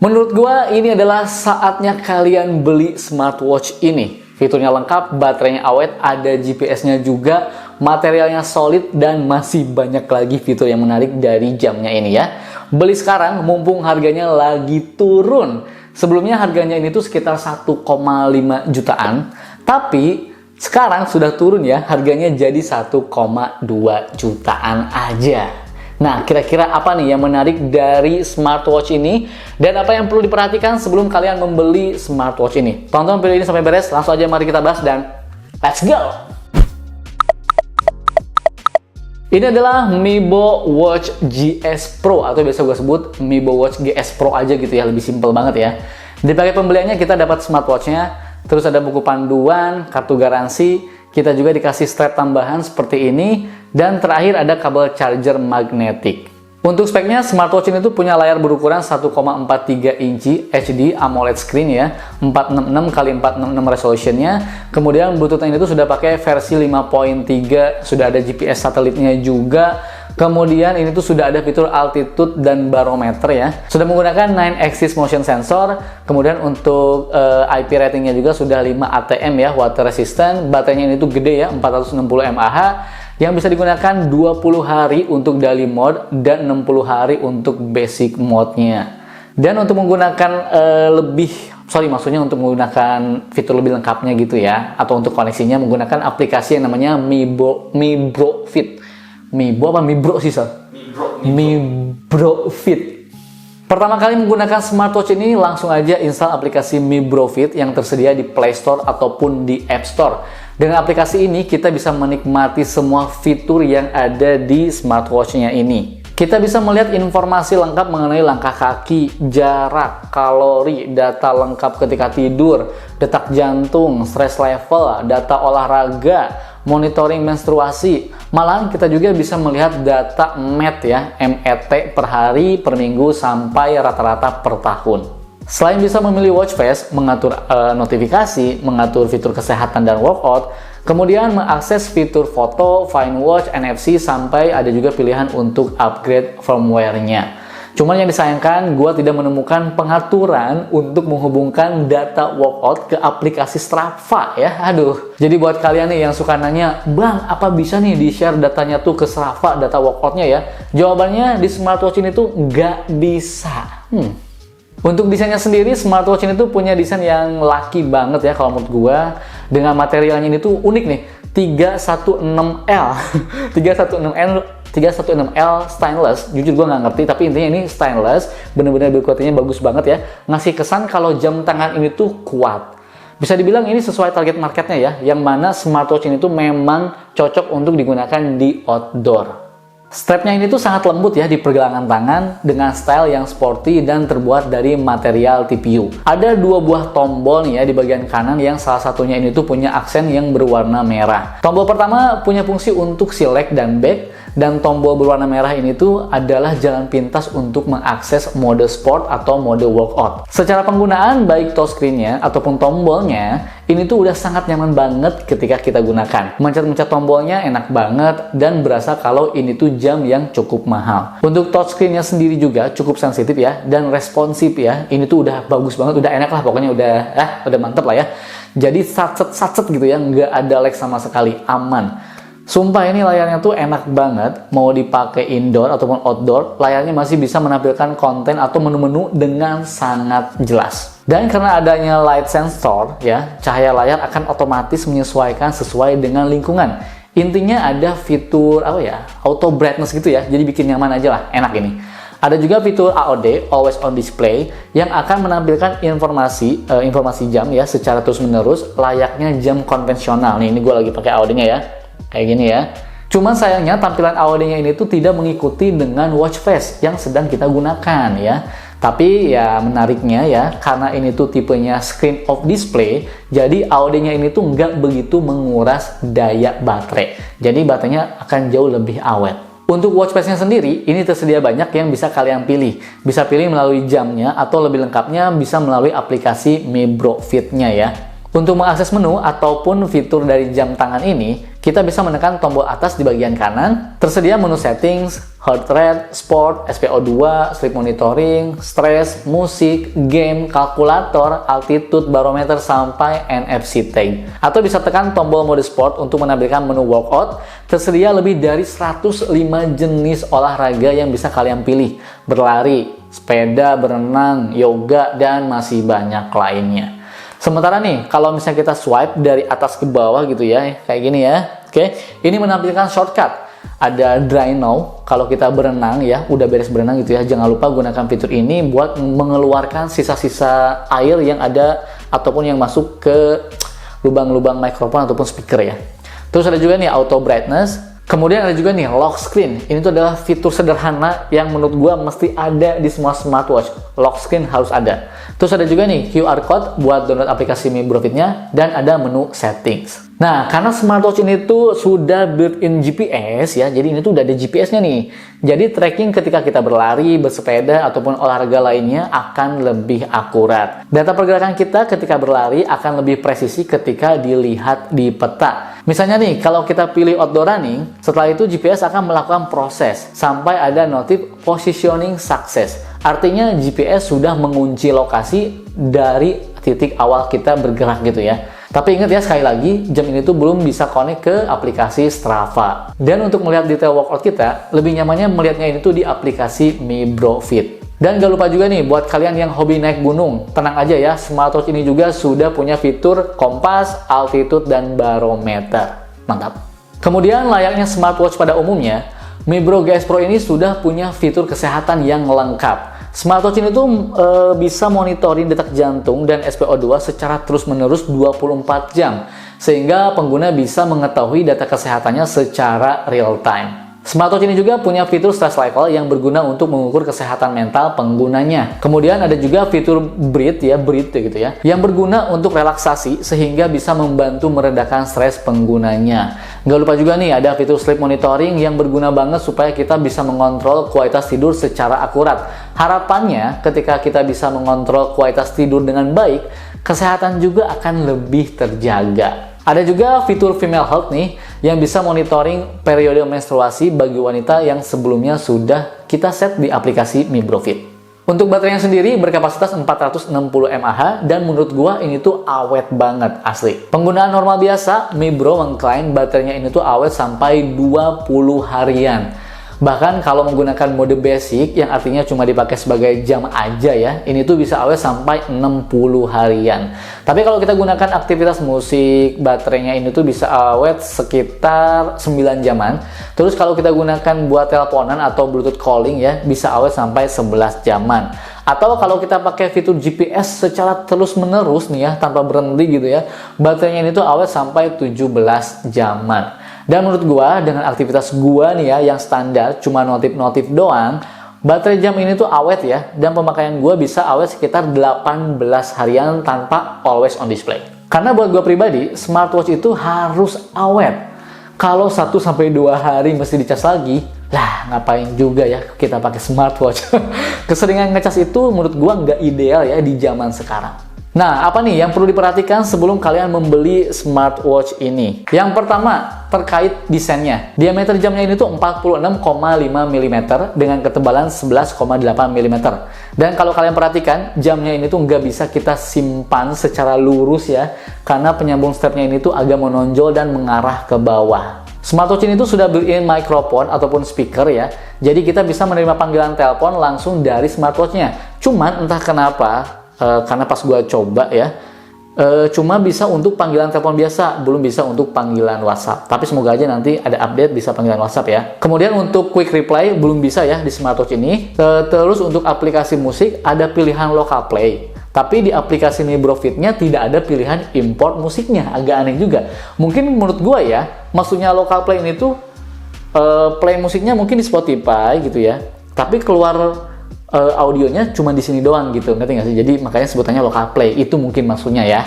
Menurut gua ini adalah saatnya kalian beli smartwatch ini. Fiturnya lengkap, baterainya awet, ada GPS-nya juga, materialnya solid, dan masih banyak lagi fitur yang menarik dari jamnya ini ya. Beli sekarang mumpung harganya lagi turun. Sebelumnya harganya ini tuh sekitar 1,5 jutaan, tapi sekarang sudah turun ya, harganya jadi 1,2 jutaan aja. Nah, kira-kira apa nih yang menarik dari smartwatch ini? Dan apa yang perlu diperhatikan sebelum kalian membeli smartwatch ini? Tonton video ini sampai beres, langsung aja mari kita bahas dan let's go! Ini adalah Mibo Watch GS Pro, atau biasa gue sebut Mibo Watch GS Pro aja gitu ya, lebih simpel banget ya. Di paket pembeliannya kita dapat smartwatchnya, terus ada buku panduan, kartu garansi, kita juga dikasih strap tambahan seperti ini, dan terakhir ada kabel charger magnetik. Untuk speknya, smartwatch ini tuh punya layar berukuran 1,43 inci HD AMOLED screen ya, 466x466 resolutionnya. Kemudian Bluetooth-nya ini tuh sudah pakai versi 5.3, sudah ada GPS satelitnya juga. Kemudian ini tuh sudah ada fitur altitude dan barometer ya. Sudah menggunakan 9-axis motion sensor. Kemudian untuk IP ratingnya juga sudah 5 ATM ya, water resistant. Baterainya ini tuh gede ya, 460 mAh. Yang bisa digunakan 20 hari untuk daily mode dan 60 hari untuk basic mode-nya. Dan untuk menggunakan maksudnya untuk menggunakan fitur lebih lengkapnya gitu ya, atau untuk koneksinya menggunakan aplikasi yang namanya Mibro Fit. Mibo apa Mibro sih, Sal? Mibro Fit. Pertama kali menggunakan smartwatch ini, langsung aja install aplikasi Mibro Fit yang tersedia di Play Store ataupun di App Store. Dengan aplikasi ini, kita bisa menikmati semua fitur yang ada di smartwatch-nya ini. Kita bisa melihat informasi lengkap mengenai langkah kaki, jarak, kalori, data lengkap ketika tidur, detak jantung, stress level, data olahraga, monitoring menstruasi. Malahan kita juga bisa melihat data MET ya, MET per hari, per minggu, sampai rata-rata per tahun. Selain bisa memilih watch face, mengatur notifikasi, mengatur fitur kesehatan dan workout, kemudian mengakses fitur foto, find watch, NFC, sampai ada juga pilihan untuk upgrade firmware-nya. Cuman yang disayangkan, gue tidak menemukan pengaturan untuk menghubungkan data workout ke aplikasi Strava ya. Aduh. Jadi buat kalian nih yang suka nanya, Bang, apa bisa nih di-share datanya tuh ke Strava, data workoutnya ya? Jawabannya di smartwatch ini tuh nggak bisa. Untuk desainnya sendiri, smartwatch ini tuh punya desain yang laki banget ya kalau menurut gua. Dengan materialnya ini tuh unik nih, 316L. 316L stainless. Jujur gua nggak ngerti, tapi intinya ini stainless, bener-bener build quality-nya bagus banget ya. Ngasih kesan kalau jam tangan ini tuh kuat. Bisa dibilang ini sesuai target marketnya ya, yang mana smartwatch ini tuh memang cocok untuk digunakan di outdoor. Strapnya ini tuh sangat lembut ya di pergelangan tangan dengan style yang sporty dan terbuat dari material TPU. Ada dua buah tombol nih ya di bagian kanan yang salah satunya ini tuh punya aksen yang berwarna merah. Tombol pertama punya fungsi untuk select dan back, dan tombol berwarna merah ini tuh adalah jalan pintas untuk mengakses mode sport atau mode workout. Secara penggunaan baik touchscreen-nya ataupun tombolnya ini tuh udah sangat nyaman banget ketika kita gunakan. Mencet-mencet tombolnya enak banget dan berasa kalau ini tuh jam yang cukup mahal. Untuk touchscreen-nya sendiri juga cukup sensitif ya dan responsif ya. Ini tuh udah bagus banget, udah enak lah pokoknya, udah mantep lah ya. Jadi satset gitu ya, nggak ada lag sama sekali, aman. Sumpah ini layarnya tuh enak banget, mau dipakai indoor ataupun outdoor, layarnya masih bisa menampilkan konten atau menu-menu dengan sangat jelas. Dan karena adanya light sensor ya, cahaya layar akan otomatis menyesuaikan sesuai dengan lingkungan. Intinya ada fitur auto brightness gitu ya, jadi bikin nyaman aja lah, enak ini. Ada juga fitur AOD, Always On Display, yang akan menampilkan informasi jam ya secara terus-menerus layaknya jam konvensional. Nih, ini gue lagi pakai AOD-nya ya. Kayak gini ya. Cuman sayangnya tampilan AOD-nya ini tuh tidak mengikuti dengan watch face yang sedang kita gunakan ya. Tapi ya menariknya ya, karena ini tuh tipenya screen off display, jadi AOD-nya ini tuh nggak begitu menguras daya baterai. Jadi baterainya akan jauh lebih awet. Untuk watch face-nya sendiri, ini tersedia banyak yang bisa kalian pilih. Bisa pilih melalui jamnya atau lebih lengkapnya bisa melalui aplikasi Mibro Fit-nya ya. Untuk mengakses menu ataupun fitur dari jam tangan ini, kita bisa menekan tombol atas di bagian kanan. Tersedia menu settings, heart rate, sport, SpO2, sleep monitoring, stress, musik, game, kalkulator, altitude, barometer, sampai NFC tag. Atau bisa tekan tombol mode sport untuk menampilkan menu workout. Tersedia lebih dari 105 jenis olahraga yang bisa kalian pilih. Berlari, sepeda, berenang, yoga, dan masih banyak lainnya. Sementara nih, kalau misalnya kita swipe dari atas ke bawah gitu ya, kayak gini ya. Oke, ini menampilkan shortcut. Ada dry now, kalau kita berenang ya, udah beres berenang gitu ya, jangan lupa gunakan fitur ini buat mengeluarkan sisa-sisa air yang ada ataupun yang masuk ke lubang-lubang mikrofon ataupun speaker ya. Terus ada juga nih auto brightness. Kemudian ada juga nih lock screen. Ini tuh adalah fitur sederhana yang menurut gua mesti ada di semua smartwatch. Lock screen harus ada. Terus ada juga nih QR code buat download aplikasi Mi Bro Fit-nya dan ada menu settings. Nah, karena smartwatch ini tuh sudah built-in GPS ya, jadi ini tuh udah ada GPS-nya nih. Jadi tracking ketika kita berlari, bersepeda, ataupun olahraga lainnya akan lebih akurat. Data pergerakan kita ketika berlari akan lebih presisi ketika dilihat di peta. Misalnya nih, kalau kita pilih outdoor running, setelah itu GPS akan melakukan proses sampai ada notif positioning success. Artinya GPS sudah mengunci lokasi dari titik awal kita bergerak gitu ya. Tapi ingat ya, sekali lagi, jam ini tuh belum bisa connect ke aplikasi Strava. Dan untuk melihat detail workout kita, lebih nyamannya melihatnya ini tuh di aplikasi Mi Bro Fit. Dan gak lupa juga nih, buat kalian yang hobi naik gunung, tenang aja ya, smartwatch ini juga sudah punya fitur kompas, altitude, dan barometer. Mantap! Kemudian layaknya smartwatch pada umumnya, Mi Bro GS Pro ini sudah punya fitur kesehatan yang lengkap. Smartwatch ini tuh bisa monitoring detak jantung dan SpO2 secara terus-menerus 24 jam, sehingga pengguna bisa mengetahui data kesehatannya secara real time. Smartwatch ini juga punya fitur stress level yang berguna untuk mengukur kesehatan mental penggunanya. Kemudian ada juga fitur breathe gitu ya, yang berguna untuk relaksasi sehingga bisa membantu meredakan stres penggunanya. Nggak lupa juga nih ada fitur sleep monitoring yang berguna banget supaya kita bisa mengontrol kualitas tidur secara akurat. Harapannya ketika kita bisa mengontrol kualitas tidur dengan baik, kesehatan juga akan lebih terjaga. Ada juga fitur female health nih yang bisa monitoring periode menstruasi bagi wanita yang sebelumnya sudah kita set di aplikasi Mi Bro Fit. Untuk baterainya sendiri berkapasitas 460 mAh dan menurut gua ini tuh awet banget asli. Penggunaan normal biasa, Mi Bro mengklaim baterainya ini tuh awet sampai 20 harian. Bahkan kalau menggunakan mode basic yang artinya cuma dipakai sebagai jam aja ya, ini tuh bisa awet sampai 60 harian. Tapi kalau kita gunakan aktivitas musik, baterainya ini tuh bisa awet sekitar 9 jaman. Terus kalau kita gunakan buat teleponan atau Bluetooth calling ya, bisa awet sampai 11 jaman. Atau kalau kita pakai fitur GPS secara terus-menerus nih ya, tanpa berhenti gitu ya, baterainya ini tuh awet sampai 17 jaman. Dan menurut gua, dengan aktivitas gua nih ya, yang standar, cuma notif-notif doang, baterai jam ini tuh awet ya, dan pemakaian gua bisa awet sekitar 18 harian tanpa always on display. Karena buat gua pribadi, smartwatch itu harus awet. Kalau 1-2 hari mesti dicas lagi, lah ngapain juga ya kita pakai smartwatch. Keseringan ngecas itu menurut gua nggak ideal ya di zaman sekarang. Nah, apa nih yang perlu diperhatikan sebelum kalian membeli smartwatch ini? Yang pertama, terkait desainnya. Diameter jamnya ini tuh 46,5 mm dengan ketebalan 11,8 mm. Dan kalau kalian perhatikan, jamnya ini tuh nggak bisa kita simpan secara lurus ya, karena penyambung strapnya ini tuh agak menonjol dan mengarah ke bawah. Smartwatch ini tuh sudah built-in microphone ataupun speaker ya, jadi kita bisa menerima panggilan telepon langsung dari smartwatchnya. Cuman entah kenapa, karena pas gua coba ya, cuma bisa untuk panggilan telepon biasa, belum bisa untuk panggilan WhatsApp. Tapi semoga aja nanti ada update bisa panggilan WhatsApp ya. Kemudian untuk quick reply belum bisa ya di smartwatch ini. Terus untuk aplikasi musik ada pilihan local play. Tapi di aplikasi Mi Bro Fit-nya tidak ada pilihan import musiknya, agak aneh juga. Mungkin menurut gua ya, maksudnya local play ini tuh play musiknya mungkin di Spotify gitu ya. Tapi keluar audionya cuma di sini doang gitu, ngerti nggak sih? Jadi makanya sebutannya local play, itu mungkin maksudnya ya.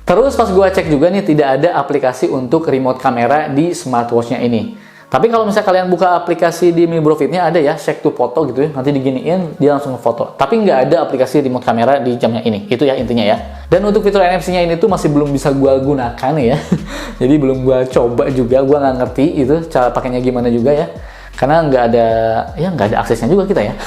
Terus pas gua cek juga nih, tidak ada aplikasi untuk remote kamera di smartwatch-nya ini. Tapi kalau misalnya kalian buka aplikasi di Mi Bro Fit-nya ada ya, shake to photo gitu ya, nanti diginiin dia langsung foto. Tapi nggak ada aplikasi remote kamera di jamnya ini, itu ya intinya ya. Dan untuk fitur NFC-nya ini tuh masih belum bisa gue gunakan ya. Jadi belum gue coba juga, gue nggak ngerti itu cara pakainya gimana juga ya. Karena nggak ada aksesnya juga kita ya.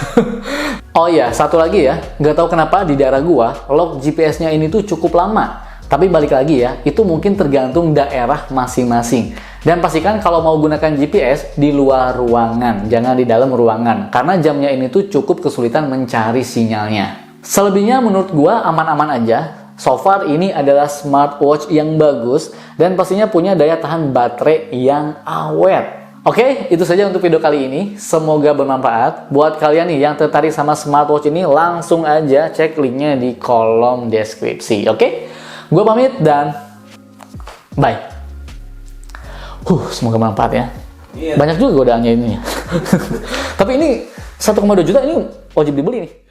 Oh iya, satu lagi ya, nggak tahu kenapa di daerah gue lock GPS-nya ini tuh cukup lama. Tapi balik lagi ya, itu mungkin tergantung daerah masing-masing. Dan pastikan kalau mau gunakan GPS di luar ruangan, jangan di dalam ruangan. Karena jamnya ini tuh cukup kesulitan mencari sinyalnya. Selebihnya menurut gua aman-aman aja. So far ini adalah smartwatch yang bagus dan pastinya punya daya tahan baterai yang awet. Oke, itu saja untuk video kali ini. Semoga bermanfaat. Buat kalian nih yang tertarik sama smartwatch ini, langsung aja cek linknya di kolom deskripsi. Oke, gue pamit dan bye. Semoga bermanfaat ya. Iya. Banyak juga godaannya ini. Tapi ini 1,2 juta ini wajib dibeli nih.